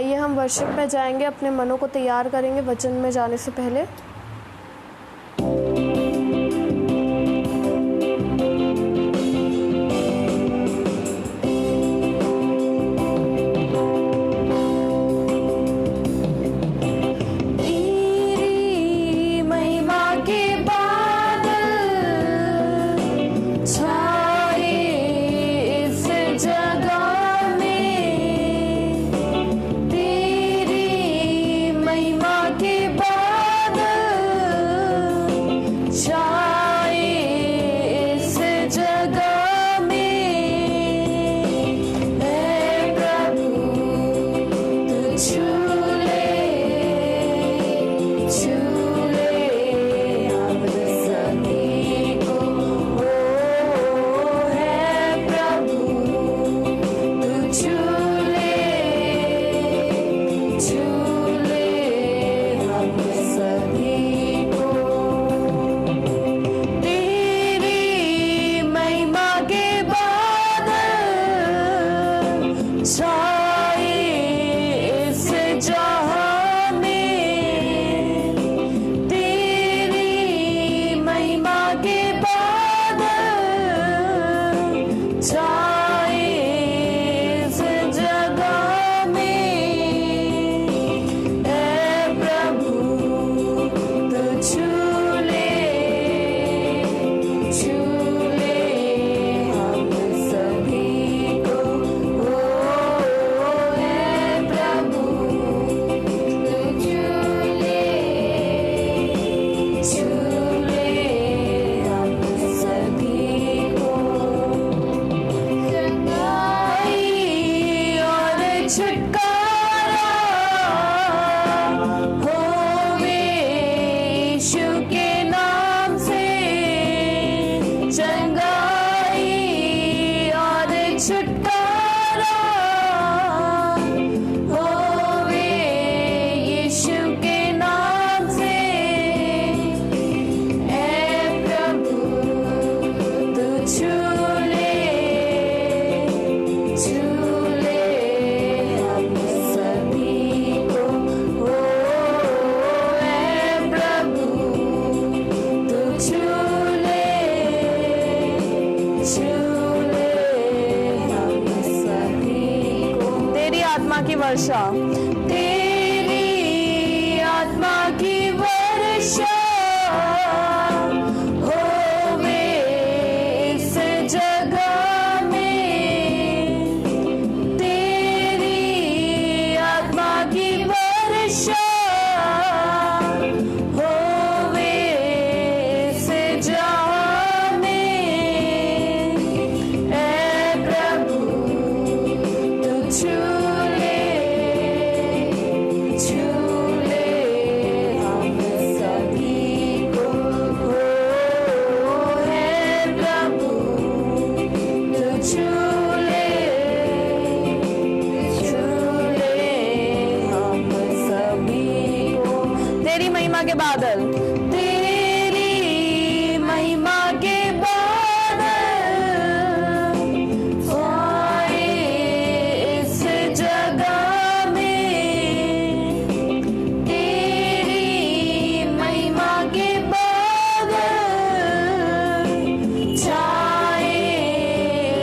आइए हम वर्शिप में जाएंगे, अपने मनों को तैयार करेंगे वचन में जाने से पहले। वर्षा, तेरी आत्मा की वर्षा होवे इस जगह में, तेरी आत्मा की वर्षा होवे इस जगह में। ऐ प्रभु तू छू के बादल, तेरी महिमा के बादल आए इस जगह में, तेरी महिमा के बादल छाए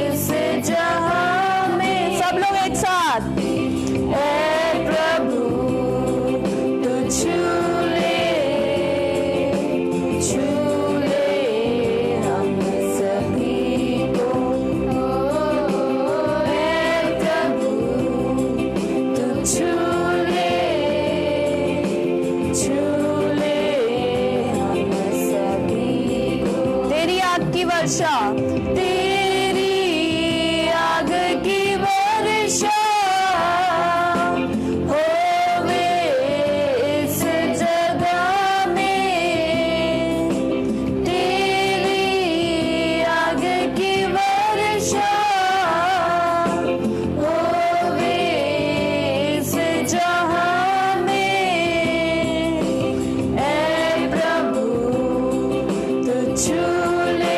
इस जगह में। सब लोग एक साथ, ऐ प्रभु तू छू वर्षा, तेरी आग की वर्षा होवे इस जगह में, तेरी आग की वर्षा होवे इस जगह में। ऐ प्रभु तू छू ले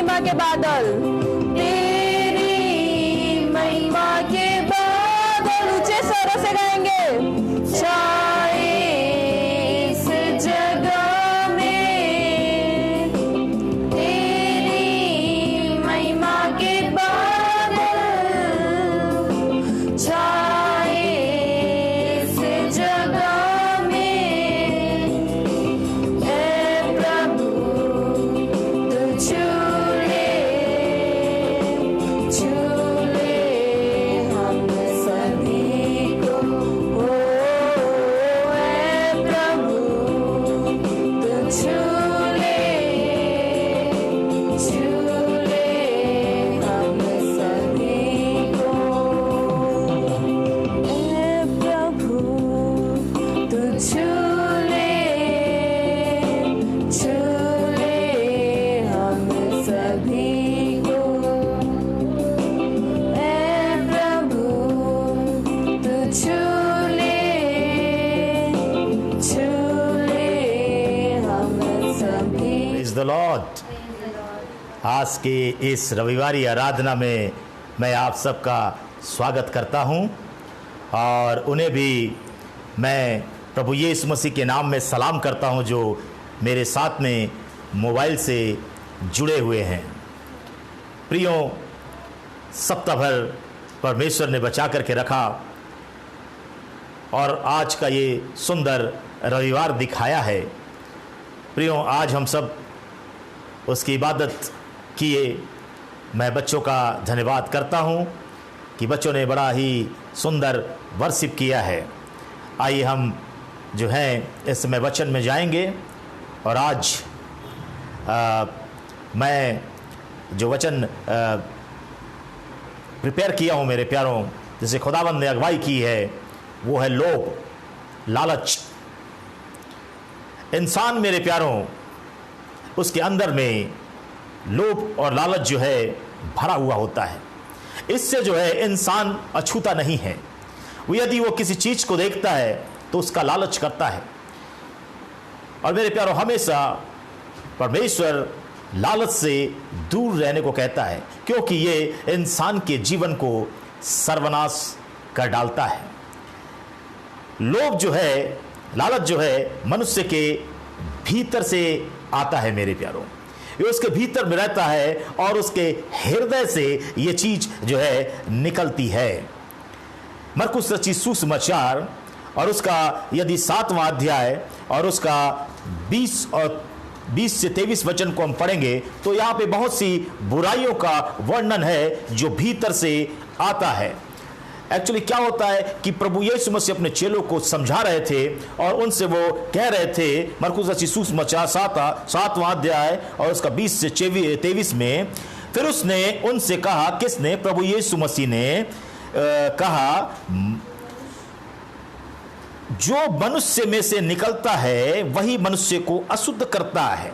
महिमा के बादल, तेरी महिमा के बादल ऊंचे स्वरों से गाएंगे। छाए इस जगह में, तेरी महिमा के बादल छाए इस जगह में। ऐ प्रभु तू छू ले हम सभी को। ओ ऐ प्रभु तू छू ले हम सभी को। ऐ प्रभु तू छू ले हम सभी को। ऐ प्रभु तू छू ले हम सभी। Praise the Lord. आज के इस रविवारी आराधना में मैं आप सबका स्वागत करता हूं और उन्हें भी मैं प्रभु यीशु मसीह के नाम में सलाम करता हूं जो मेरे साथ में मोबाइल से जुड़े हुए हैं। प्रियो, सप्ताह भर परमेश्वर ने बचा करके रखा और आज का ये सुंदर रविवार दिखाया है। प्रियो, आज हम सब उसकी इबादत किए। मैं बच्चों का धन्यवाद करता हूँ कि बच्चों ने बड़ा ही सुंदर वर्शिप किया है। आइए हम जो हैं इस समय वचन में जाएंगे और आज मैं जो वचन प्रिपेयर किया हूँ मेरे प्यारों, जिसे खुदावंद ने अगुवाई की है, वो है लोभ, लालच। इंसान मेरे प्यारों, उसके अंदर में लोभ और लालच जो है भरा हुआ होता है। इससे जो है इंसान अछूता नहीं है। वो यदि वो किसी चीज को देखता है तो उसका लालच करता है। और मेरे प्यारों, हमेशा परमेश्वर लालच से दूर रहने को कहता है, क्योंकि ये इंसान के जीवन को सर्वनाश कर डालता है। लोभ जो है, लालच जो है, मनुष्य के भीतर से आता है मेरे प्यारों। ये उसके भीतर में रहता है और उसके हृदय से ये चीज जो है निकलती है। मरकुस रचित सुसमाचार और उसका यदि 7वां अध्याय और उसका 20 से 23 वचन को हम पढ़ेंगे तो यहाँ पे बहुत सी बुराइयों का वर्णन है जो भीतर से आता है। एक्चुअली क्या होता है कि प्रभु यीशु मसीह अपने चेलों को समझा रहे थे और उनसे वो कह रहे थे, मरकुस रचित सुसमाचार 7वां अध्याय और उसका 20 से 23 में, फिर उसने उनसे कहा, किसने? प्रभु यीशु मसीह ने कहा, जो मनुष्य में से निकलता है वही मनुष्य को अशुद्ध करता है।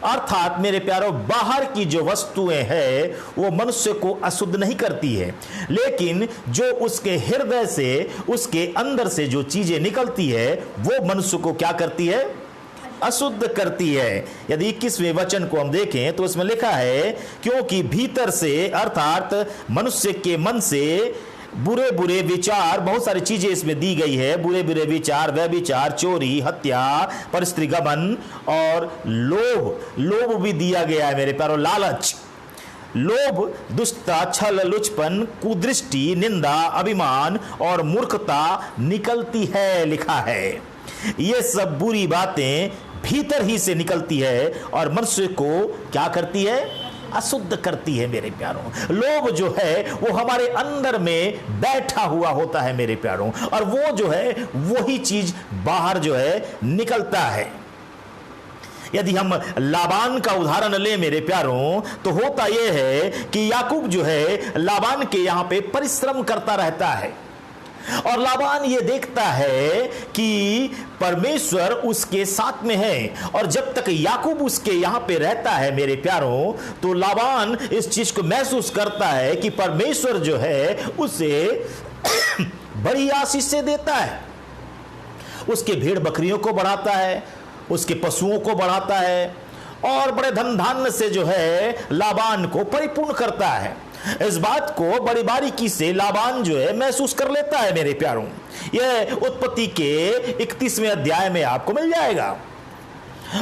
अर्थात मेरे प्यारों, बाहर की जो वस्तुएं हैं वो मनुष्य को अशुद्ध नहीं करती है, लेकिन जो उसके हृदय से, उसके अंदर से जो चीजें निकलती है वो मनुष्य को क्या करती है? अशुद्ध करती है। यदि 21वें वचन को हम देखें तो इसमें लिखा है, क्योंकि भीतर से अर्थात मनुष्य के मन से बुरे बुरे विचार, बहुत सारी चीजें इसमें दी गई है, बुरे बुरे विचार, व्यभिचार, चोरी, हत्या, परस्त्री गमन और लोभ भी दिया गया है मेरे प्यारों। लालच, लोभ, दुष्टता, छल, लुचपन, कुदृष्टि, निंदा, अभिमान और मूर्खता निकलती है, लिखा है। ये सब बुरी बातें भीतर ही से निकलती है और मनुष्य को क्या करती है? अशुद्ध करती है मेरे प्यारों। लोभ जो है वो हमारे अंदर में बैठा हुआ होता है मेरे प्यारों, और वो जो है वही चीज बाहर जो है निकलता है। यदि हम लाबान का उदाहरण लें मेरे प्यारों, तो होता यह है कि याकूब जो है लाबान के यहां पे परिश्रम करता रहता है और लाबान ये देखता है कि परमेश्वर उसके साथ में है, और जब तक याकूब उसके यहां पे रहता है मेरे प्यारों, तो लाबान इस चीज को महसूस करता है कि परमेश्वर जो है उसे बड़ी आशीष से देता है। उसके भेड़ बकरियों को बढ़ाता है, उसके पशुओं को बढ़ाता है और बड़े धन धान्य से जो है लाबान को परिपूर्ण करता है। इस बात को बड़ी बारीकी से लाबान जो है महसूस कर लेता है मेरे प्यारों। यह उत्पत्ति के 31वें अध्याय में आपको मिल जाएगा।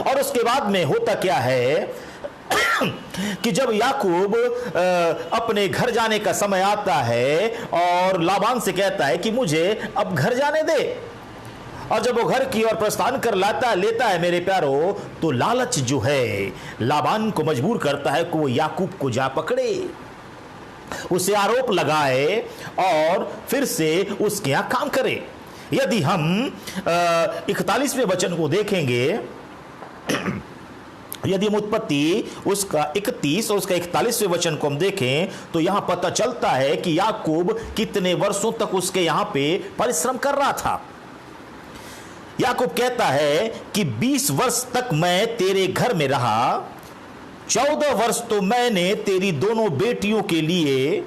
और उसके बाद में होता क्या है कि जब याकूब अपने घर जाने का समय आता है और लाबान से कहता है कि मुझे अब घर जाने दे, और जब वो घर की ओर प्रस्थान कर लेता है मेरे प्यारों, तो लालच जो है लाबान को मजबूर करता है कि वो याकूब को जा पकड़े, उसे आरोप लगाए और फिर से उसके यहां काम करे। यदि हम 41वें वचन को देखेंगे, यदि हम उत्पत्ति उसका 31 और उसका 41वें वचन को हम देखें, तो यहां पता चलता है कि याकूब कितने वर्षों तक उसके यहां पे परिश्रम कर रहा था। याकूब कहता है कि 20 वर्ष तक मैं तेरे घर में रहा, 14 वर्ष तो मैंने तेरी दोनों बेटियों के लिए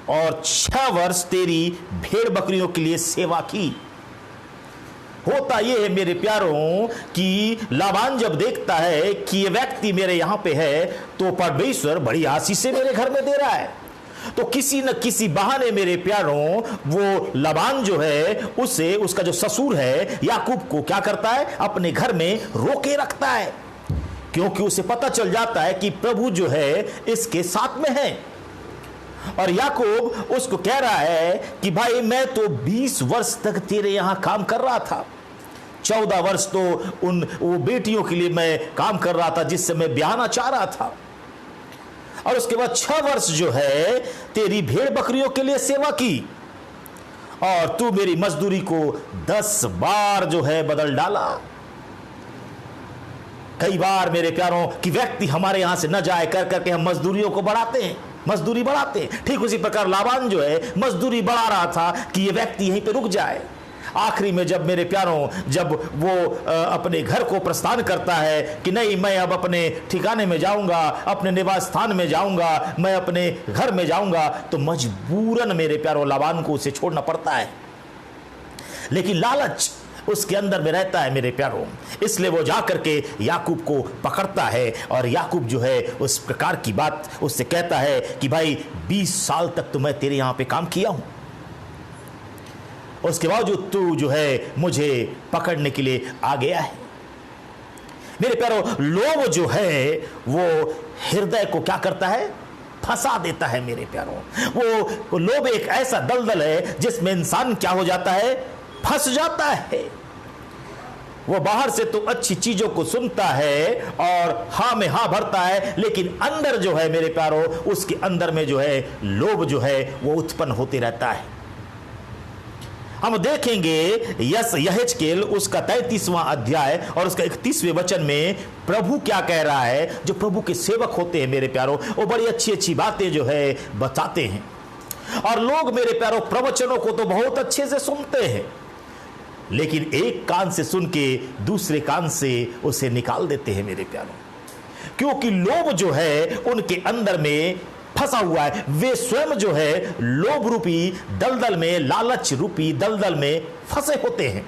और 6 वर्ष तेरी भेड़ बकरियों के लिए सेवा की। होता यह है मेरे प्यारों कि लाबान जब देखता है कि ये व्यक्ति मेरे यहां पे है, तो परमेश्वर बड़ी आशीष से मेरे घर में दे रहा है, तो किसी न किसी बहाने मेरे प्यारों वो लाबान जो है उसे, उसका जो ससुर है याकूब को क्या करता है, अपने घर में रोके रखता है, क्योंकि उसे पता चल जाता है कि प्रभु जो है इसके साथ में है। और याकूब उसको कह रहा है कि भाई मैं तो 20 वर्ष तक तेरे यहां काम कर रहा था, 14 वर्ष तो वो बेटियों के लिए मैं काम कर रहा था जिससे मैं ब्याहना चाह रहा था, और उसके बाद 6 वर्ष जो है तेरी भेड़ बकरियों के लिए सेवा की, और तू मेरी मजदूरी को 10 बार जो है बदल डाला। कई बार मेरे प्यारों कि व्यक्ति हमारे यहां से न जाए कर करके हम मजदूरियों को बढ़ाते हैं, मजदूरी बढ़ाते हैं। ठीक उसी प्रकार लाबान जो है मजदूरी बढ़ा रहा था कि ये व्यक्ति यहीं पे रुक जाए। आखिरी में जब मेरे प्यारों जब वो अपने घर को प्रस्थान करता है कि नहीं मैं अब अपने ठिकाने में जाऊंगा, अपने निवास स्थान में जाऊंगा, मैं अपने घर में जाऊंगा, तो मजबूरन मेरे प्यारों लाबान को उसे छोड़ना पड़ता है। लेकिन लालच उसके अंदर में रहता है मेरे प्यारों, इसलिए वो जाकर के याकूब को पकड़ता है, और याकूब जो है उस प्रकार की बात उससे कहता है कि भाई 20 साल तक तो मैं तेरे यहां पे काम किया हूं, उसके बावजूद तू जो है मुझे पकड़ने के लिए आ गया है। मेरे प्यारों लोभ जो है वो हृदय को क्या करता है, फंसा देता है मेरे प्यारों। वो लोभ एक ऐसा दलदल है जिसमें इंसान क्या हो जाता है, फंस जाता है। वो बाहर से तो अच्छी चीजों को सुनता है और हाँ में हाँ भरता है, लेकिन अंदर जो है मेरे प्यारों उसके अंदर में जो है लोभ जो है वो उत्पन्न होते रहता है। हम देखेंगे यहेजकेल उसका 33वां अध्याय और उसका 31वें वचन में प्रभु क्या कह रहा है। जो प्रभु के सेवक होते हैं मेरे प्यारों वो बड़ी अच्छी अच्छी बातें जो है बताते हैं, और लोग मेरे प्यारों प्रवचनों को तो बहुत अच्छे से सुनते हैं, लेकिन एक कान से सुन के दूसरे कान से उसे निकाल देते हैं मेरे प्यारों, क्योंकि लोभ जो है उनके अंदर में फंसा हुआ है। वे स्वयं जो है लोभ रूपी दलदल में, लालच रूपी दलदल में फंसे होते हैं,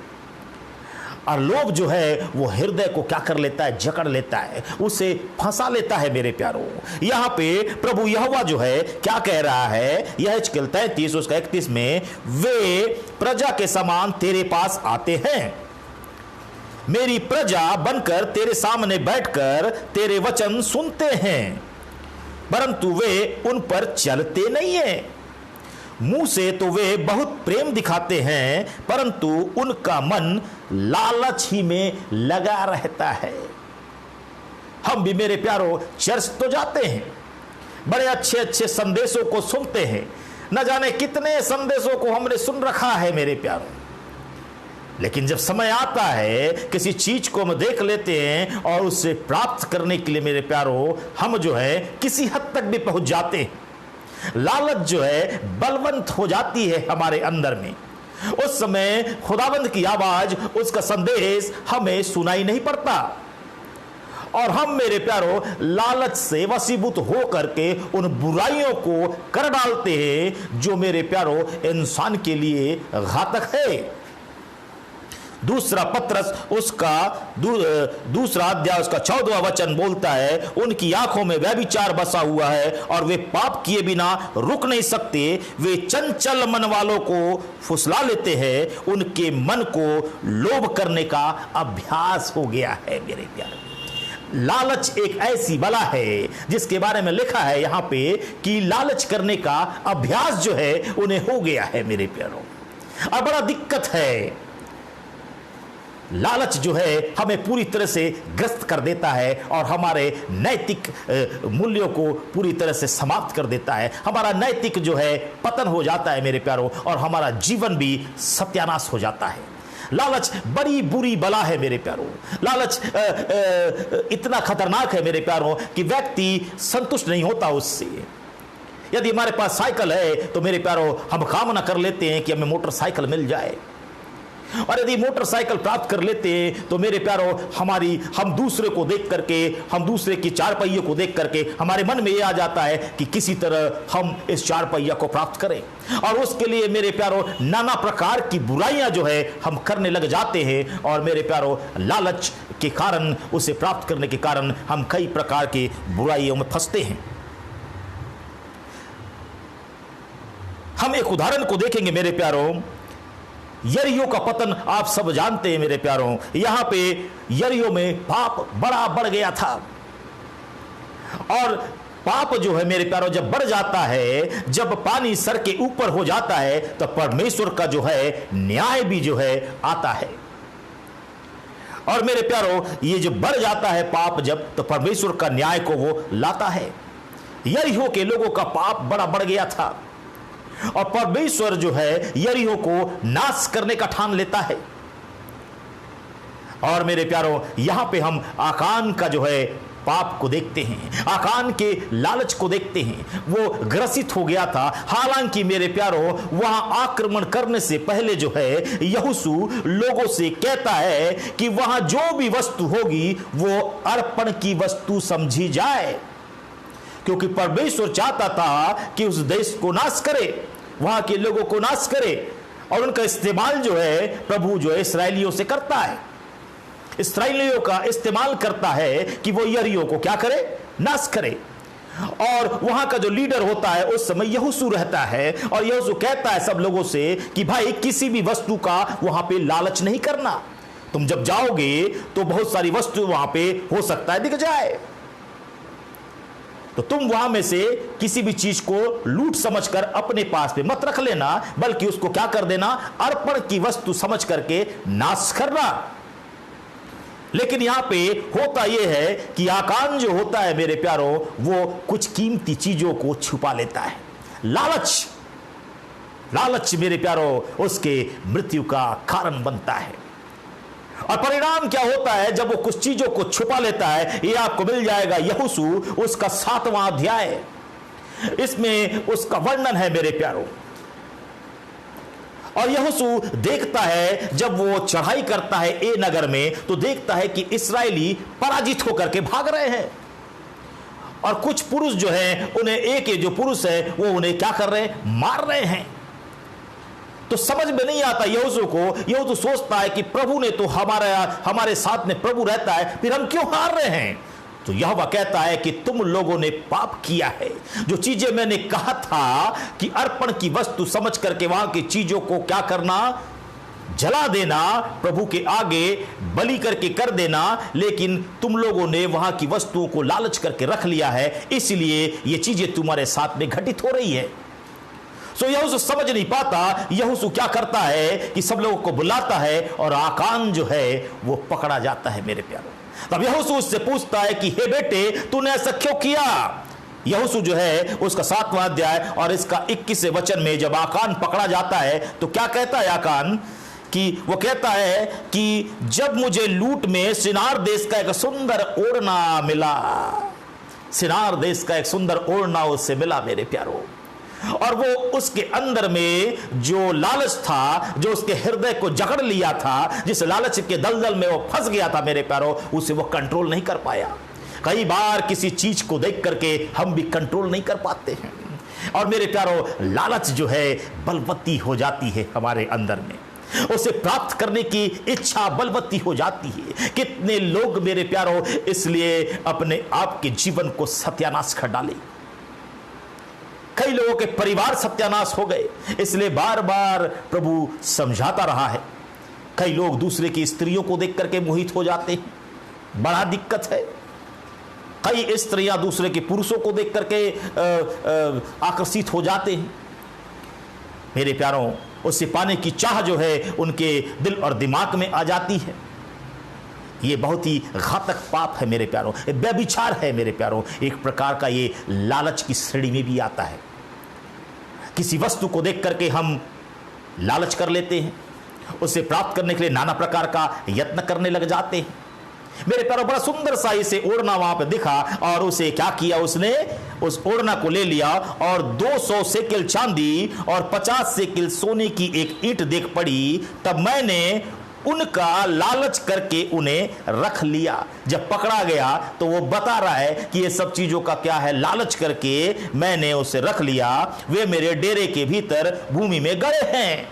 और लोभ जो है वो हृदय को क्या कर लेता है, जकड़ लेता है, उसे फंसा लेता है मेरे प्यारों। यहां पे प्रभु यहोवा जो है क्या कह रहा है, यहेजकेल 33 उसका 31 में, वे प्रजा के समान तेरे पास आते हैं, मेरी प्रजा बनकर तेरे सामने बैठकर तेरे वचन सुनते हैं, परंतु वे उन पर चलते नहीं है। मुंह से तो वे बहुत प्रेम दिखाते हैं, परंतु उनका मन लालच ही में लगा रहता है। हम भी मेरे प्यारों चर्च तो जाते हैं, बड़े अच्छे अच्छे संदेशों को सुनते हैं, न जाने कितने संदेशों को हमने सुन रखा है मेरे प्यारों, लेकिन जब समय आता है किसी चीज को हम देख लेते हैं और उससे प्राप्त करने के लिए मेरे प्यारों हम जो है किसी हद तक भी पहुंच जाते हैं। लालच जो है बलवंत हो जाती है हमारे अंदर में, उस समय खुदाबंद की आवाज, उसका संदेश हमें सुनाई नहीं पड़ता, और हम मेरे प्यारों लालच से वशीभूत हो करके उन बुराइयों को कर डालते हैं जो मेरे प्यारों इंसान के लिए घातक है। दूसरा पत्रस उसका दूसरा अध्याय उसका 14वां वचन बोलता है, उनकी आंखों में व्यभिचार बसा हुआ है और वे पाप किए बिना रुक नहीं सकते, वे चंचल मन वालों को फुसला लेते हैं, उनके मन को लोभ करने का अभ्यास हो गया है। मेरे प्यारे, लालच एक ऐसी बला है जिसके बारे में लिखा है यहां पे कि लालच करने का अभ्यास जो है उन्हें हो गया है मेरे प्यारों। और बड़ा दिक्कत है, लालच जो है हमें पूरी तरह से ग्रस्त कर देता है और हमारे नैतिक मूल्यों को पूरी तरह से समाप्त कर देता है। हमारा नैतिक जो है पतन हो जाता है मेरे प्यारों, और हमारा जीवन भी सत्यानाश हो जाता है। लालच बड़ी बुरी बला है मेरे प्यारों। लालच इतना खतरनाक है मेरे प्यारों कि व्यक्ति संतुष्ट नहीं होता उससे। यदि हमारे पास साइकिल है तो मेरे प्यारों हम कामना कर लेते हैं कि हमें मोटरसाइकिल मिल जाए, और यदि मोटरसाइकिल प्राप्त कर लेते हैं तो मेरे प्यारों हम दूसरे को देख करके, हम दूसरे की चार पहिए को देख करके हमारे मन में यह आ जाता है कि किसी तरह हम इस चार पहिया को प्राप्त करें, और उसके लिए मेरे प्यारों नाना प्रकार की बुराइयां जो है हम करने लग जाते हैं। और मेरे प्यारों लालच के कारण, उसे प्राप्त करने के कारण हम कई प्रकार की बुराइयों में फंसते हैं। हम एक उदाहरण को देखेंगे मेरे प्यारों। यरीहो का पतन आप सब जानते हैं मेरे प्यारों। यहां पे यरीहो में पाप बड़ा बढ़ गया था, और पाप जो है मेरे प्यारों जब बढ़ जाता है, जब पानी सर के ऊपर हो जाता है, तो परमेश्वर का जो है न्याय भी जो है आता है। और मेरे प्यारों ये जो बढ़ जाता है पाप जब, तो परमेश्वर का न्याय को वो लाता है। यरीहो के लोगों का पाप बड़ा बढ़ गया था, और परमेश्वर जो है यरीहो को नाश करने का ठान लेता है। और मेरे प्यारों यहां पे हम आकान का जो है पाप को देखते हैं, आकान के लालच को देखते हैं। वो ग्रसित हो गया था। हालांकि मेरे प्यारों वहां आक्रमण करने से पहले जो है यहोशू लोगों से कहता है कि वहां जो भी वस्तु होगी वो अर्पण की वस्तु समझी जाए, क्योंकि परमेश्वर चाहता था कि उस देश को नाश करे, वहां के लोगों को नाश करे, और उनका इस्तेमाल जो है प्रभु जो है इसराइलियों से करता है। इसराइलियों का इस्तेमाल करता है कि वो यरीहो को क्या करे, नाश करे। और वहां का जो लीडर होता है उस समय यहोशू रहता है, और यहोशू कहता है सब लोगों से कि भाई किसी भी वस्तु का वहां पे लालच नहीं करना। तुम जब जाओगे तो बहुत सारी वस्तु वहां पे हो सकता है दिख जाए, तो तुम वहां में से किसी भी चीज को लूट समझकर अपने पास पे मत रख लेना, बल्कि उसको क्या कर देना, अर्पण की वस्तु समझ करके नाश करना। लेकिन यहां पे होता यह है कि आकान जो होता है मेरे प्यारों वो कुछ कीमती चीजों को छुपा लेता है। लालच मेरे प्यारों उसके मृत्यु का कारण बनता है। और परिणाम क्या होता है जब वो कुछ चीजों को छुपा लेता है, ये आपको मिल जाएगा यहोशू उसका 7वां अध्याय, इसमें उसका वर्णन है मेरे प्यारों। और यहोशू देखता है जब वो चढ़ाई करता है ए नगर में, तो देखता है कि इस्राएली पराजित होकर के भाग रहे हैं, और कुछ पुरुष जो हैं उन्हें, एक जो पुरुष है वो उन्हें क्या कर रहे हैं, मार रहे हैं। तो समझ में नहीं आता यहोशू को। यहोशू सोचता है कि प्रभु ने तो हमारे साथ में प्रभु रहता है, फिर हम क्यों हार रहे हैं। तो यहोवा कहता है कि तुम लोगों ने पाप किया है। जो चीजें मैंने कहा था कि अर्पण की वस्तु समझ करके वहां की चीजों को क्या करना, जला देना, प्रभु के आगे बलि करके कर देना, लेकिन तुम लोगों ने वहां की वस्तुओं को लालच करके रख लिया है, इसलिए ये चीजें तुम्हारे साथ में घटित हो रही है। सो यहोशू समझ नहीं पाता। यहोशू क्या करता है कि सब लोगों को बुलाता है, और आकान जो है वो पकड़ा जाता है मेरे प्यारों। तब यहोशू उससे पूछता है कि हे बेटे तूने ऐसा क्यों किया। यहोशू जो है उसका 7वां अध्याय और इसका 21वें वचन में जब आकान पकड़ा जाता है तो क्या कहता है आकान, कि वो कहता है कि जब मुझे लूट में शिनार देश का एक सुंदर ओढ़ना मिला, शिनार देश का एक सुंदर ओढ़ना उससे मिला मेरे प्यारों, और वो उसके अंदर में जो लालच था, जो उसके हृदय को जकड़ लिया था, जिस लालच के दलदल में वो फंस गया था मेरे प्यारों, उसे वो कंट्रोल नहीं कर पाया। कई बार किसी चीज को देख करके हम भी कंट्रोल नहीं कर पाते हैं, और मेरे प्यारों लालच जो है बलवती हो जाती है हमारे अंदर में। उसे प्राप्त करने की इच्छा बलवती हो जाती है। कितने लोग मेरे प्यारों इसलिए अपने आप के जीवन को सत्यानाश कर डाले। कई लोगों के परिवार सत्यानाश हो गए, इसलिए बार बार प्रभु समझाता रहा है। कई लोग दूसरे की स्त्रियों को देख करके मोहित हो जाते हैं, बड़ा दिक्कत है। कई स्त्रियां दूसरे के पुरुषों को देख करके आकर्षित हो जाते हैं। मेरे प्यारों, उसे पाने की चाह जो है उनके दिल और दिमाग में आ जाती है। ये बहुत ही घातक पाप है मेरे प्यारों, व्यभिचार है मेरे प्यारों। एक प्रकार का ये लालच की श्रेणी में भी आता है। किसी वस्तु को देख करके हम लालच कर लेते हैं, उसे प्राप्त करने के लिए नाना प्रकार का यत्न करने लग जाते हैं। मेरे प्यारों, बड़ा सुंदर सा इसे ओढ़ना वहां पे दिखा और उसे क्या किया, उसने उस ओढ़ना को ले लिया और 200 शेकेल चांदी और 50 शेकेल सोने की एक ईंट देख पड़ी। तब मैंने उनका लालच करके उन्हें रख लिया। जब पकड़ा गया तो वो बता रहा है कि ये सब चीजों का क्या है, लालच करके मैंने उसे रख लिया। वे मेरे डेरे के भीतर भूमि में गए हैं।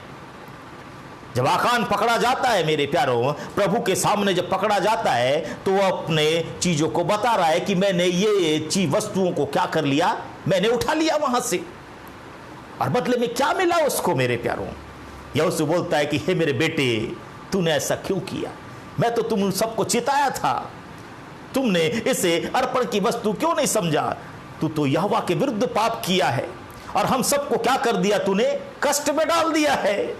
जब आकान पकड़ा जाता है मेरे प्यारों, प्रभु के सामने जब पकड़ा जाता है तो वो अपने चीजों को बता रहा है कि मैंने ये चीज वस्तुओं को क्या कर लिया, मैंने उठा लिया वहां से। और बदले में क्या मिला उसको मेरे प्यारों? या उससे बोलता है कि हे मेरे बेटे, तूने ऐसा क्यों किया? मैं तो तुम सबको चिताया था, तुमने इसे अर्पण की वस्तु क्यों नहीं समझा? तू तो यहोवा के विरुद्ध पाप किया है और हम सबको क्या कर दिया, तूने कष्ट में डाल दिया है।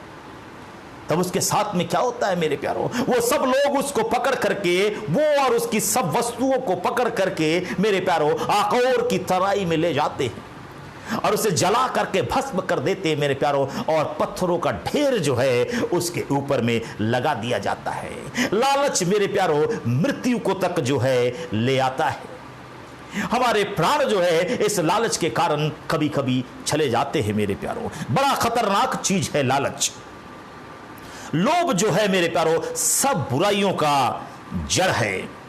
तब उसके साथ में क्या होता है मेरे प्यारों? वो सब लोग उसको पकड़ करके, वो और उसकी सब वस्तुओं को पकड़ करके मेरे प्यारों आकोर की तराई में ले जाते हैं और उसे जला करके भस्म कर देते हैं मेरे प्यारों। और पत्थरों का ढेर जो है उसके ऊपर में लगा दिया जाता है। लालच मेरे प्यारों मृत्यु को तक जो है ले आता है। हमारे प्राण जो है इस लालच के कारण कभी कभी चले जाते हैं मेरे प्यारों। बड़ा खतरनाक चीज है लालच। लोभ जो है मेरे प्यारों सब बुराइयों का जड़ है।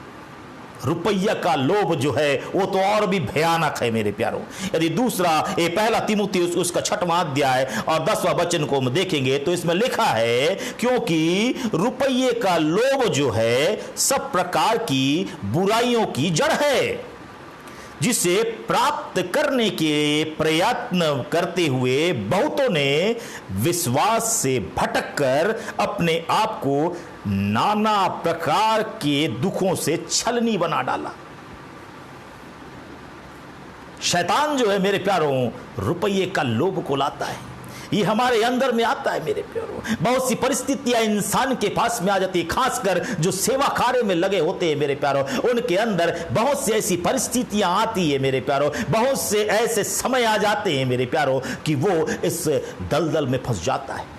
रुपया का लोभ जो है वो तो और भी भयानक है मेरे प्यारों। यदि दूसरा ये पहला तिमुथियुस उसका 6वां अध्याय और 10वां वचन को हम देखेंगे तो इसमें लिखा है, क्योंकि रुपये का लोभ जो है सब प्रकार की बुराइयों की जड़ है, जिसे प्राप्त करने के प्रयत्न करते हुए बहुतों ने विश्वास से भटककर अपने आप को नाना प्रकार के दुखों से छलनी बना डाला। शैतान जो है मेरे प्यारों रुपये का लोभ को लाता है। ये हमारे अंदर में आता है मेरे प्यारों। बहुत सी परिस्थितियां इंसान के पास में आ जाती है, खासकर जो सेवा कार्य में लगे होते हैं मेरे प्यारों, उनके अंदर बहुत सी ऐसी परिस्थितियां आती है मेरे प्यारों। बहुत से ऐसे समय आ जाते हैं मेरे प्यारों कि वो इस दलदल में फंस जाता है।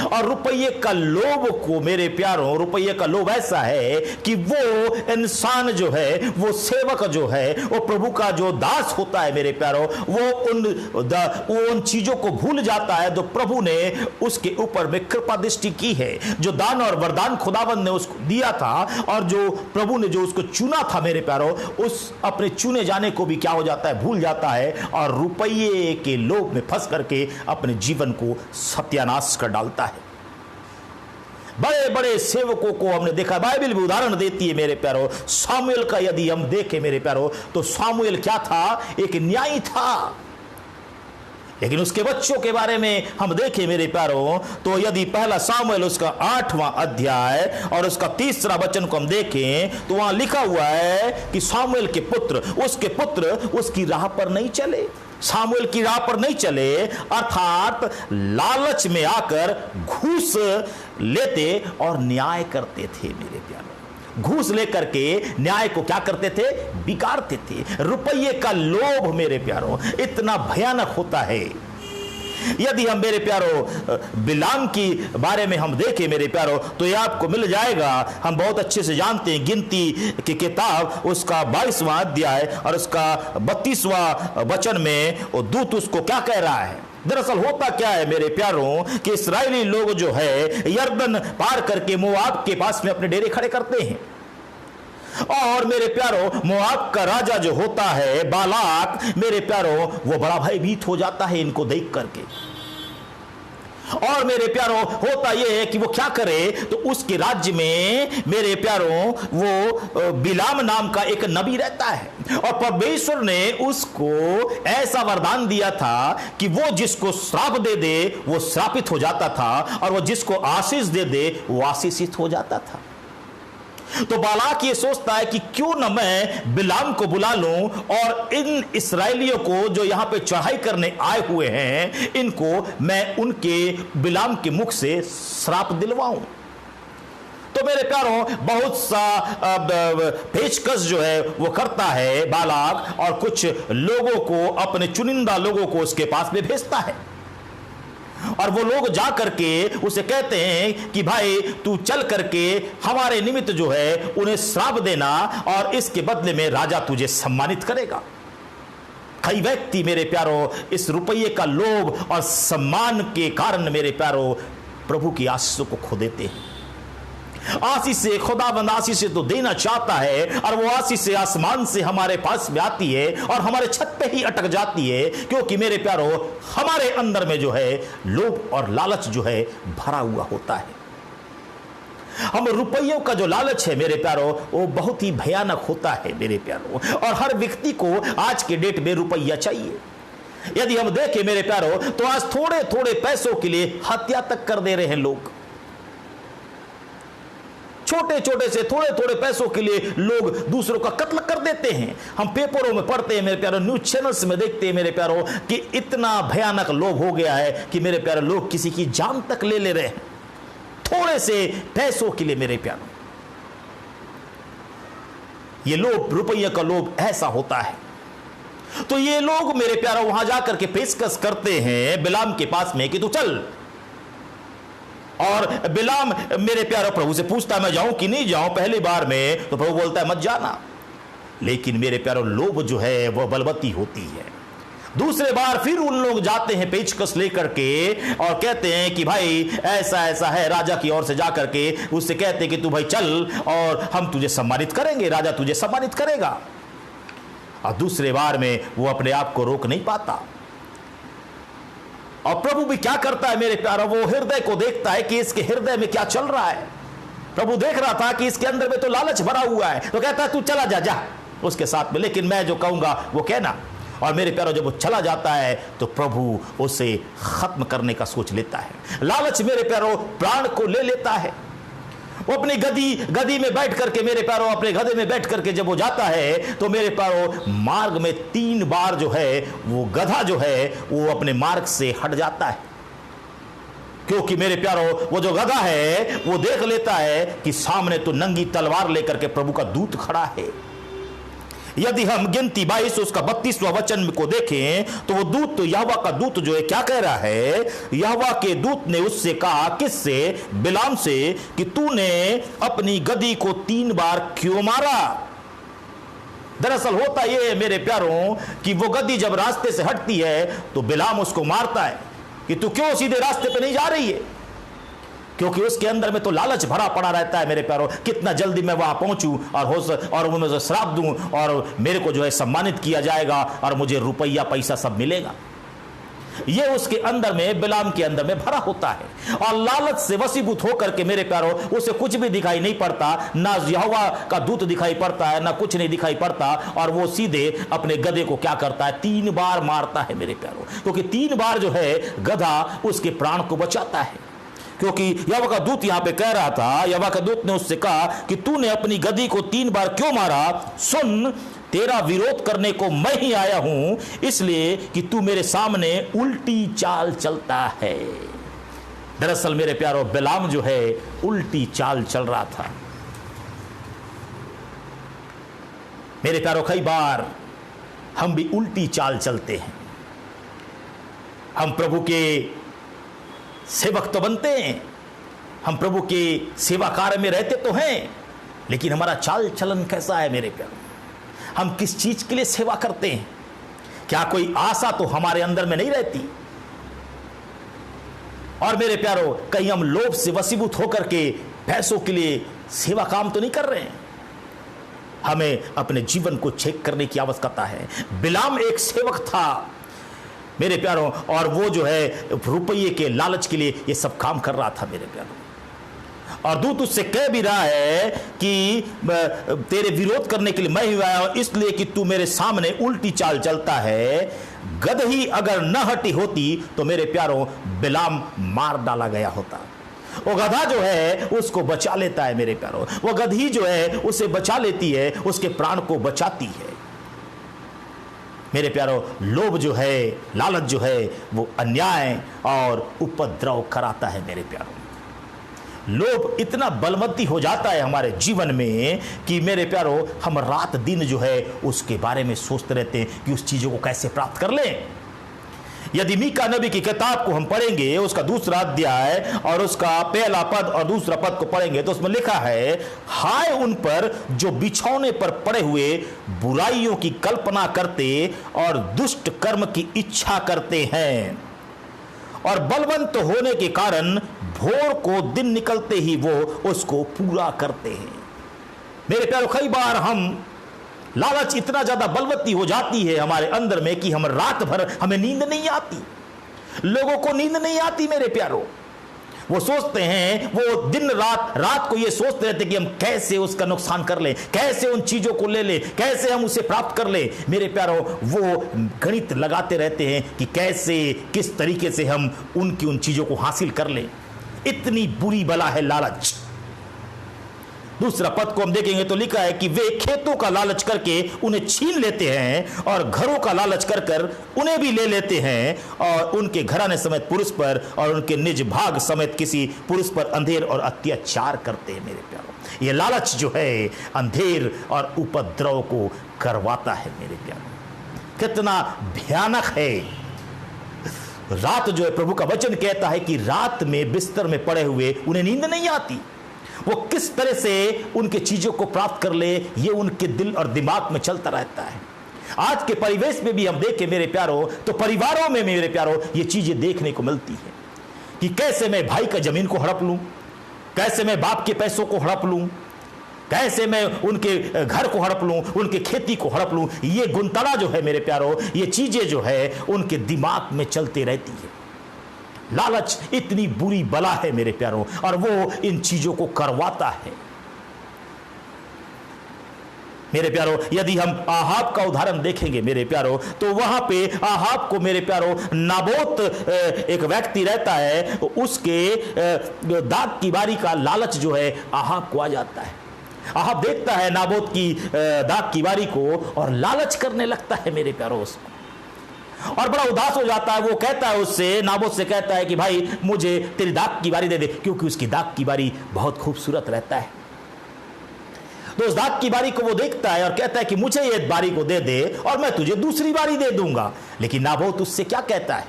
और रुपये का लोभ को मेरे प्यारों, रुपये का लोभ ऐसा है कि वो इंसान जो है, वो सेवक जो है, वो प्रभु का जो दास होता है मेरे प्यारों, वो उन चीजों को भूल जाता है जो प्रभु ने उसके ऊपर में कृपा दृष्टि की है। जो दान और वरदान खुदावंद ने उसको दिया था और जो प्रभु ने जो उसको चुना था मेरे प्यारों, उस अपने चुने जाने को भी क्या हो जाता है, भूल जाता है और रुपये के लोभ में फंस करके अपने जीवन को सत्यानाश कर डालता है। बड़े बड़े सेवकों को हमने देखा, बाइबल भी उदाहरण देती है मेरे प्यारों। सामुएल का यदि हम देखें मेरे प्यारों तो सामुएल क्या था, एक न्यायी था। लेकिन उसके बच्चों के बारे में हम देखें मेरे प्यारों तो यदि पहला सामुएल उसका 8वां अध्याय और उसका 3रा वचन को हम देखें तो वहां लिखा हुआ है कि सामुएल के पुत्र उसकी राह पर नहीं चले। सामुएल की राह पर नहीं चले, अर्थात लालच में आकर घूस लेते और न्याय करते थे मेरे प्यारों। घूस लेकर के न्याय को क्या करते थे, बिगाड़ते थे। रुपये का लोभ मेरे प्यारों इतना भयानक होता है। यदि हम मेरे प्यारों बिलाम की बारे में हम देखें मेरे प्यारों तो यह आपको मिल जाएगा। हम बहुत अच्छे से जानते हैं, गिनती की किताब उसका 22वां अध्याय और उसका 32वां वचन में वो दूत उसको क्या कह रहा है। दरअसल होता क्या है मेरे प्यारों कि इस्राएली लोग जो है यरदन पार करके मोआब के पास में अपने डेरे खड़े करते हैं और मेरे प्यारों मोआब का राजा जो होता है बालाक, मेरे प्यारों वो बड़ा भयभीत हो जाता है इनको देख करके। और मेरे प्यारों होता यह है कि वो क्या करे, तो उसके राज्य में मेरे प्यारों वो बिलाम नाम का एक नबी रहता है, और परमेश्वर ने उसको ऐसा वरदान दिया था कि वो जिसको श्राप दे दे वो श्रापित हो जाता था, और वो जिसको आशीष दे दे वो आशीषित हो जाता था। तो बालाक ये सोचता है कि क्यों न मैं बिलाम को बुला लूं और इन इस्राएलियों को जो यहां पे चढ़ाई करने आए हुए हैं, इनको मैं उनके बिलाम के मुख से श्राप दिलवाऊं। तो मेरे प्यारों बहुत सा पेशकश जो है वो करता है बालाक, और कुछ लोगों को, अपने चुनिंदा लोगों को उसके पास में भेजता है, और वो लोग जा करके उसे कहते हैं कि भाई तू चल करके हमारे निमित्त जो है उन्हें श्राप देना, और इसके बदले में राजा तुझे सम्मानित करेगा। कई व्यक्ति मेरे प्यारों इस रुपये का लोभ और सम्मान के कारण मेरे प्यारों प्रभु की आशीषों को खो देते हैं। आशीष से, खुदाबंद आशीष से तो देना चाहता है, और वो आशीष से आसमान से हमारे पास में आती है और हमारे छत पे ही अटक जाती है, क्योंकि मेरे प्यारों हमारे अंदर में जो है लोभ और लालच जो है भरा हुआ होता है। हम रुपयों का जो लालच है मेरे प्यारों वो बहुत ही भयानक होता है मेरे प्यारों, और हर व्यक्ति को आज के डेट में रुपया चाहिए। यदि हम देखें मेरे प्यारों तो आज थोड़े थोड़े पैसों के लिए हत्या तक कर दे रहे हैं लोग। छोटे छोटे से थोड़े थोड़े पैसों के लिए लोग दूसरों का कत्ल कर देते हैं। हम पेपरों में पढ़ते हैं मेरे प्यारों, न्यूज चैनल्स में देखते हैं मेरे प्यारों कि इतना भयानक लोभ हो गया है कि मेरे प्यारों लोग किसी की जान तक ले ले रहे हैं थोड़े से पैसों के लिए। मेरे प्यारों ये लोभ, रुपये का लोभ ऐसा होता है। तो ये लोग मेरे प्यारों वहां जाकर के पेशकश करते हैं बिलाम के पास में कि तू चल, और बिलाम मेरे प्यारे प्रभु से पूछता है मैं जाऊं कि नहीं जाऊं। पहली बार में तो प्रभु बोलता है मत जाना, लेकिन मेरे प्यारे लोभ जो है वह बलवती होती है। दूसरे बार फिर उन लोग जाते हैं पेचकस लेकर के और कहते हैं कि भाई ऐसा ऐसा है, राजा की ओर से जाकर के उससे कहते हैं कि तू भाई चल और हम तुझे सम्मानित करेंगे, राजा तुझे सम्मानित करेगा। और दूसरे बार में वो अपने आप को रोक नहीं पाता, और प्रभु भी क्या करता है मेरे प्यारों, वो हृदय को देखता है कि इसके हृदय में क्या चल रहा है। प्रभु देख रहा था कि इसके अंदर में तो लालच भरा हुआ है, तो कहता है तू चला जा जा उसके साथ में, लेकिन मैं जो कहूंगा वो कहना। और मेरे प्यारों जब वो चला जाता है तो प्रभु उसे खत्म करने का सोच लेता है। लालच मेरे प्यारों प्राण को ले लेता है। वो अपनी गदी में बैठ करके मेरे प्यारों, अपने गधे में बैठ करके जब वो जाता है तो मेरे प्यारों मार्ग में 3 बार जो है वो गधा जो है वो अपने मार्ग से हट जाता है, क्योंकि मेरे प्यारों वो जो गधा है वो देख लेता है कि सामने तो नंगी तलवार लेकर के प्रभु का दूत खड़ा है। यदि हम गिनती 22 उसका 32वां वचन को देखें तो वो दूत, यहोवा का दूत जो है क्या कह रहा है, यहोवा के दूत ने उससे कहा, किससे, बिलाम से, कि तूने अपनी गदी को 3 बार क्यों मारा। दरअसल होता यह है मेरे प्यारों कि वो गदी जब रास्ते से हटती है तो बिलाम उसको मारता है कि तू क्यों सीधे रास्ते पे नहीं जा रही है, क्योंकि उसके अंदर में तो लालच भरा पड़ा रहता है मेरे प्यारों, कितना जल्दी मैं वहां पहुंचूं और उन्हें श्राप दूं और मेरे को जो है सम्मानित किया जाएगा और मुझे रुपया पैसा सब मिलेगा। ये उसके अंदर में, बिलाम के अंदर में भरा होता है, और लालच से वशीभूत होकर के मेरे प्यारों उसे कुछ भी दिखाई नहीं पड़ता, ना यहोवा का दूत दिखाई पड़ता है, ना कुछ नहीं दिखाई पड़ता, और वो सीधे अपने गधे को क्या करता है, 3 बार मारता है मेरे प्यारों, क्योंकि 3 बार जो है गधा उसके प्राण को बचाता है। क्योंकि यहोवा का दूत यहां पे कह रहा था, यहोवा का दूत ने उससे कहा कि तूने अपनी गदी को 3 बार क्यों मारा, सुन तेरा विरोध करने को मैं ही आया हूं, इसलिए कि तू मेरे सामने उल्टी चाल चलता है। दरअसल मेरे प्यारों बिलाम जो है उल्टी चाल चल रहा था। मेरे प्यारों कई बार हम भी उल्टी चाल चलते हैं। हम प्रभु के सेवक तो बनते हैं, हम प्रभु के सेवा कार्य में रहते तो हैं, लेकिन हमारा चाल चलन कैसा है मेरे प्यारों, हम किस चीज के लिए सेवा करते हैं, क्या कोई आशा तो हमारे अंदर में नहीं रहती। और मेरे प्यारों कहीं हम लोभ से वशीभूत होकर के पैसों के लिए सेवा काम तो नहीं कर रहे हैं। हमें अपने जीवन को चेक करने की आवश्यकता है। बिलाम एक सेवक था, मेरे प्यारों, और वो जो है रुपये के लालच के लिए ये सब काम कर रहा था मेरे प्यारों। और दूत उससे कह भी रहा है कि तेरे विरोध करने के लिए मैं ही आया हूं, इसलिए कि तू मेरे सामने उल्टी चाल चलता है। गदही अगर न हटी होती तो मेरे प्यारों बिलाम मार डाला गया होता। वो गधा जो है उसको बचा लेता है मेरे प्यारों, वो गधी जो है उसे बचा लेती है, उसके प्राण को बचाती है मेरे प्यारों। लोभ जो है, लालच जो है, वो अन्याय और उपद्रव कराता है मेरे प्यारों। लोभ इतना बलवंती हो जाता है हमारे जीवन में कि मेरे प्यारों हम रात दिन जो है उसके बारे में सोचते रहते हैं कि उस चीजों को कैसे प्राप्त कर लें। यदि मीका नबी की किताब को हम पढ़ेंगे, उसका 2 अध्याय और उसका पहला पद और दूसरा पद को पढ़ेंगे तो उसमें लिखा है, हाय उन पर जो बिछौने पर पड़े हुए बुराइयों की कल्पना करते और दुष्ट कर्म की इच्छा करते हैं, और बलवंत होने के कारण भोर को दिन निकलते ही वो उसको पूरा करते हैं। मेरे प्यारों, कई बार हम लालच इतना ज्यादा बलवती हो जाती है हमारे अंदर में कि हम रात भर हमें नींद नहीं आती। लोगों को नींद नहीं आती मेरे प्यारों। वो सोचते हैं, वो दिन रात को ये सोचते रहते कि हम कैसे उसका नुकसान कर लें, कैसे उन चीजों को ले लें, कैसे हम उसे प्राप्त कर लें। मेरे प्यारों, वो गणित लगाते रहते हैं कि कैसे, किस तरीके से हम उन चीजों को हासिल कर लें। इतनी बुरी बला है लालच। दूसरा पद को हम देखेंगे तो लिखा है कि वे खेतों का लालच करके उन्हें छीन लेते हैं और घरों का लालच कर कर उन्हें भी ले लेते हैं, और उनके घराने समेत पुरुष पर और उनके निज भाग समेत किसी पुरुष पर अंधेर और अत्याचार करते हैं मेरे प्यारों। ये लालच जो है अंधेर और उपद्रव को करवाता है मेरे प्यारों। कितना भयानक है। रात जो है, प्रभु का वचन कहता है कि रात में बिस्तर में पड़े हुए उन्हें नींद नहीं आती। वो किस तरह से उनके चीजों को प्राप्त कर ले, ये उनके दिल और दिमाग में चलता रहता है। आज के परिवेश में भी हम देखें मेरे प्यारों तो परिवारों में मेरे प्यारों ये चीजें देखने को मिलती है कि कैसे मैं भाई का जमीन को हड़प लूं, कैसे मैं बाप के पैसों को हड़प लूं, कैसे मैं उनके घर को हड़प लूं, उनके खेती को हड़प लूं। ये गुंतला जो है मेरे प्यारों, ये चीजें जो है उनके दिमाग में चलती रहती है। लालच इतनी बुरी बला है मेरे प्यारों, और वो इन चीजों को करवाता है मेरे प्यारों। यदि हम आहाब का उदाहरण देखेंगे मेरे प्यारों तो वहां पे आहाब को मेरे प्यारों नाबोत एक व्यक्ति रहता है, उसके दाग की बारी का लालच जो है आहाब को आ जाता है। आहाब देखता है नाबोत की दाग की बारी को और लालच करने लगता है मेरे प्यारों उसको, और बड़ा उदास हो जाता है। वो कहता है उससे, नाबोत से कहता है कि भाई मुझे तेरी दाग की बारी दे दे, क्योंकि उसकी दाग की बारी बहुत खूबसूरत रहता है। तो उस दाग की बारी को वो देखता है और कहता है कि मुझे ये बारी को दे दे और मैं तुझे दूसरी बारी दे दूंगा। लेकिन नाबोत उससे क्या कहता है?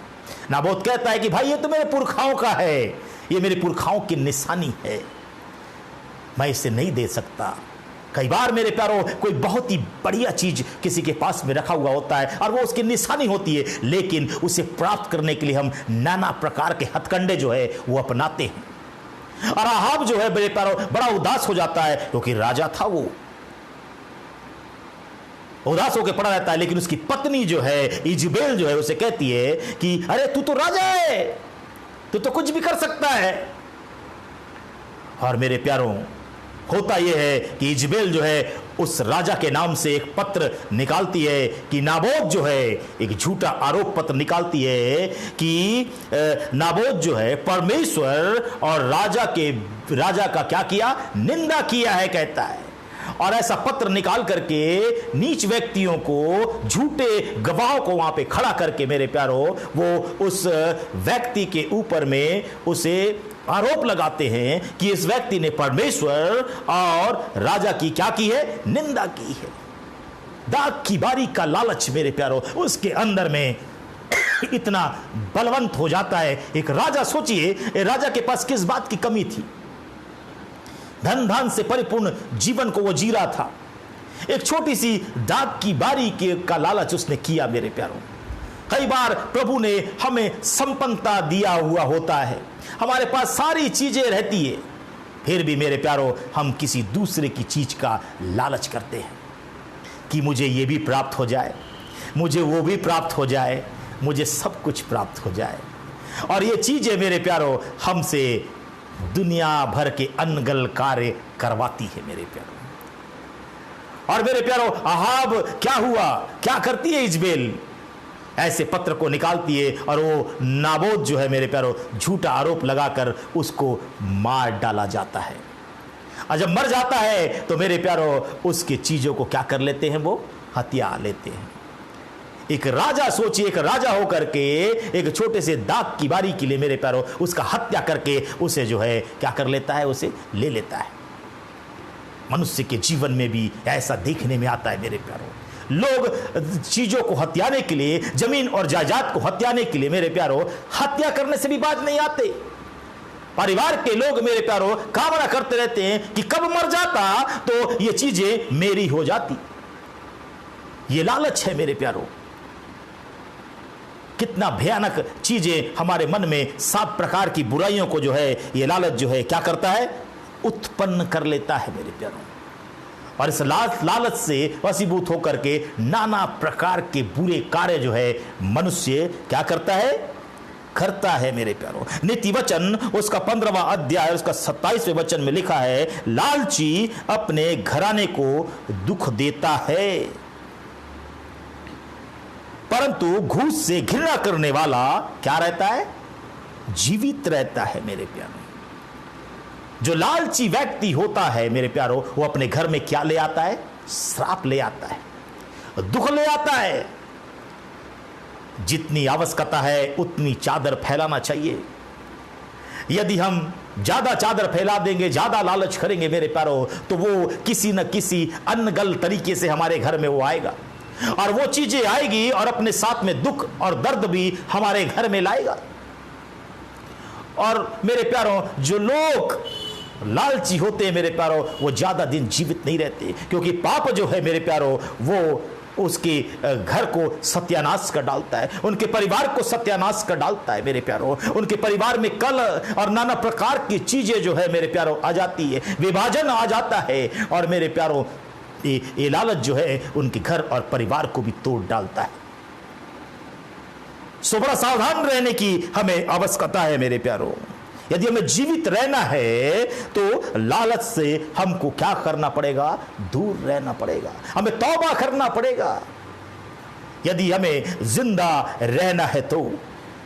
नाबोत कहता है कि भाई ये तो मेरे पुरखाओं का है, ये मेरे पुरखाओं की निशानी है, मैं इसे नहीं दे सकता। कई बार मेरे प्यारों कोई बहुत ही बढ़िया चीज किसी के पास में रखा हुआ होता है और वो उसकी निशानी होती है, लेकिन उसे प्राप्त करने के लिए हम नाना प्रकार के हथकंडे जो है वो अपनाते हैं। और आहाब जो है मेरे प्यारों बड़ा उदास हो जाता है, क्योंकि राजा था, वो उदास होकर पड़ा रहता है। लेकिन उसकी पत्नी जो है इजबेल जो है उसे कहती है कि अरे तू तो राजा है, तू तो कुछ भी कर सकता है। और मेरे प्यारों होता यह है कि इजबेल जो है उस राजा के नाम से एक पत्र निकालती है कि नाबोत जो है एक झूठा आरोप पत्र निकालती है कि नाबोत जो है परमेश्वर और राजा का क्या किया, निंदा किया है कहता है। और ऐसा पत्र निकाल करके नीच व्यक्तियों को, झूठे गवाहों को वहां पे खड़ा करके मेरे प्यारों वो उस व्यक्ति के ऊपर में उसे आरोप लगाते हैं कि इस व्यक्ति ने परमेश्वर और राजा की क्या की है, निंदा की है। दाग की बारी का लालच मेरे प्यारों उसके अंदर में इतना बलवंत हो जाता है। एक राजा, सोचिए राजा के पास किस बात की कमी थी, धन धान से परिपूर्ण जीवन को वो जी रहा था। एक छोटी सी दाग की बारी का लालच उसने किया मेरे प्यारों। कई बार प्रभु ने हमें संपन्नता दिया हुआ होता है, हमारे पास सारी चीजें रहती है, फिर भी मेरे प्यारों हम किसी दूसरे की चीज का लालच करते हैं कि मुझे ये भी प्राप्त हो जाए, मुझे वो भी प्राप्त हो जाए। मुझे सब कुछ प्राप्त हो जाए। और ये चीजें मेरे प्यारो हमसे दुनिया भर के अनगल कार्य करवाती है मेरे प्यारो। और मेरे प्यारो अहाब क्या हुआ, क्या करती है इजबेल, ऐसे पत्र को निकालती है और वो नाबोत जो है मेरे प्यारो झूठा आरोप लगाकर उसको मार डाला जाता है। और जब मर जाता है तो मेरे प्यारो उसकी चीजों को क्या कर लेते हैं, वो हत्या लेते हैं। एक राजा, सोचिए, एक राजा होकर के एक छोटे से दाग की बारी के लिए मेरे प्यारो उसका हत्या करके उसे जो है क्या कर लेता है, उसे ले लेता है। मनुष्य के जीवन में भी ऐसा देखने में आता है मेरे प्यारो। लोग चीजों को हत्याने के लिए, जमीन और जायदाद को हत्याने के लिए मेरे प्यारो हत्या करने से भी बाज नहीं आते। परिवार के लोग मेरे प्यारो कामना करते रहते हैं कि कब मर जाता तो ये चीजें मेरी हो जाती। ये लालच है मेरे प्यारो। कितना भयानक चीजें हमारे मन में 7 प्रकार की बुराइयों को जो है ये लालच जो है क्या करता है, उत्पन्न कर लेता है मेरे प्यारो। और इस लालच से वशीभूत होकर के नाना प्रकार के बुरे कार्य जो है मनुष्य क्या करता है मेरे प्यारो। नीति वचन उसका 15वां अध्याय उसका 27वें वचन में लिखा है, लालची अपने घराने को दुख देता है, परंतु घूस से घृणा करने वाला क्या रहता है, जीवित रहता है मेरे प्यारो। जो लालची व्यक्ति होता है मेरे प्यारो वो अपने घर में क्या ले आता है, श्राप ले आता है, दुख ले आता है। जितनी आवश्यकता है उतनी चादर फैलाना चाहिए। यदि हम ज्यादा चादर फैला देंगे, ज्यादा लालच करेंगे मेरे प्यारो, तो वो किसी न किसी अनगल तरीके से हमारे घर में वो आएगा और वो चीजें आएगी और अपने साथ में दुख और दर्द भी हमारे घर में लाएगा। और मेरे प्यारो जो लोग लालची होते हैं मेरे प्यारो वो ज्यादा दिन जीवित नहीं रहते, क्योंकि पाप जो है मेरे प्यारो वो उसके घर को सत्यानाश कर डालता है, उनके परिवार को सत्यानाश कर डालता है मेरे प्यारो। उनके परिवार में कल और नाना प्रकार की चीजें जो है मेरे प्यारो आ जाती है, विभाजन आ जाता है और मेरे प्यारो ये लालच जो है उनके घर और परिवार को भी तोड़ डालता है। सो बड़ा सावधान रहने की हमें आवश्यकता है मेरे प्यारो। यदि हमें जीवित रहना है तो लालच से हमको क्या करना पड़ेगा, दूर रहना पड़ेगा, हमें तौबा करना पड़ेगा। यदि हमें जिंदा रहना है तो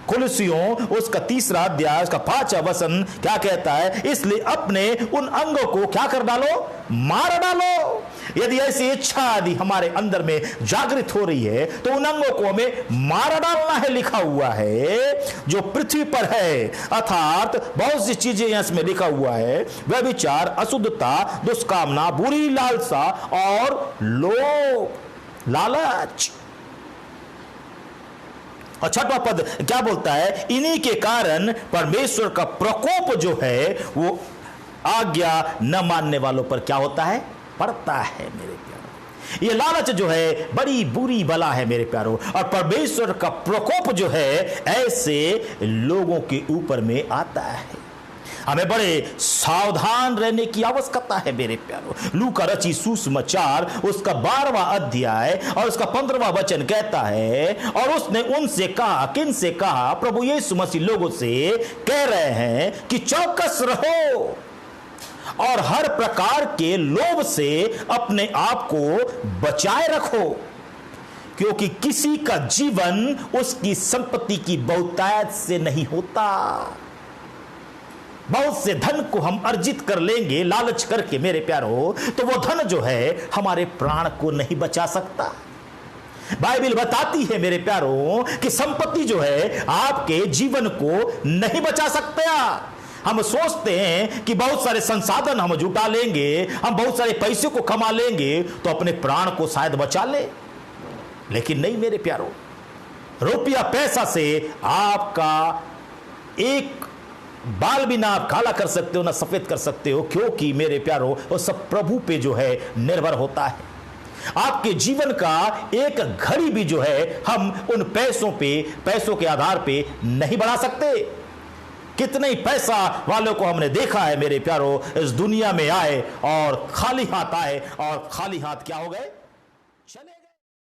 कुलसियों उसका 3रा अध्याय उसका 5वां वचन क्या कहता है, इसलिए अपने उन अंगों को क्या कर डालो, मार डालो। यदि ऐसी इच्छा यदि हमारे अंदर में जागृत हो रही है तो उन अंगों को हमें मार डालना है। लिखा हुआ है जो पृथ्वी पर है, अर्थात बहुत सी चीजें इसमें लिखा हुआ है, व्यभिचार, अशुद्धता, दुष्कामना, बुरी लालसा और लोभ, लालच। और 6वां पद क्या बोलता है, इन्हीं के कारण परमेश्वर का प्रकोप जो है वो आज्ञा न मानने वालों पर क्या होता है, पड़ता है मेरे प्यारो। ये लालच जो है बड़ी बुरी बला है मेरे प्यारो, और परमेश्वर का प्रकोप जो है ऐसे लोगों के ऊपर में आता है। हमें बड़े सावधान रहने की आवश्यकता है मेरे प्यारो। लूका रची सुसमाचार उसका 12वां अध्याय और उसका 15वां वचन कहता है, और उसने उनसे कहा, किन से कहा, प्रभु यीशु मसीह लोगों से कह रहे हैं कि चौकस रहो और हर प्रकार के लोभ से अपने आप को बचाए रखो, क्योंकि किसी का जीवन उसकी संपत्ति की बहुतायत से नहीं होता। बहुत से धन को हम अर्जित कर लेंगे लालच करके मेरे प्यारो, तो वो धन जो है हमारे प्राण को नहीं बचा सकता। बाइबल बताती है मेरे प्यारो कि संपत्ति जो है आपके जीवन को नहीं बचा सकता। हम सोचते हैं कि बहुत सारे संसाधन हम जुटा लेंगे, हम बहुत सारे पैसे को कमा लेंगे तो अपने प्राण को शायद बचा ले, लेकिन नहीं मेरे प्यारो। रुपया पैसा से आपका एक बाल भी ना आप काला कर सकते हो ना सफेद कर सकते हो, क्योंकि मेरे प्यारो वो सब प्रभु पे जो है निर्भर होता है। आपके जीवन का एक घड़ी भी जो है हम उन पैसों के आधार पे नहीं बढ़ा सकते। कितने ही पैसा वालों को हमने देखा है मेरे प्यारो, इस दुनिया में आए और खाली हाथ आए और खाली हाथ क्या हो गए, चले गए।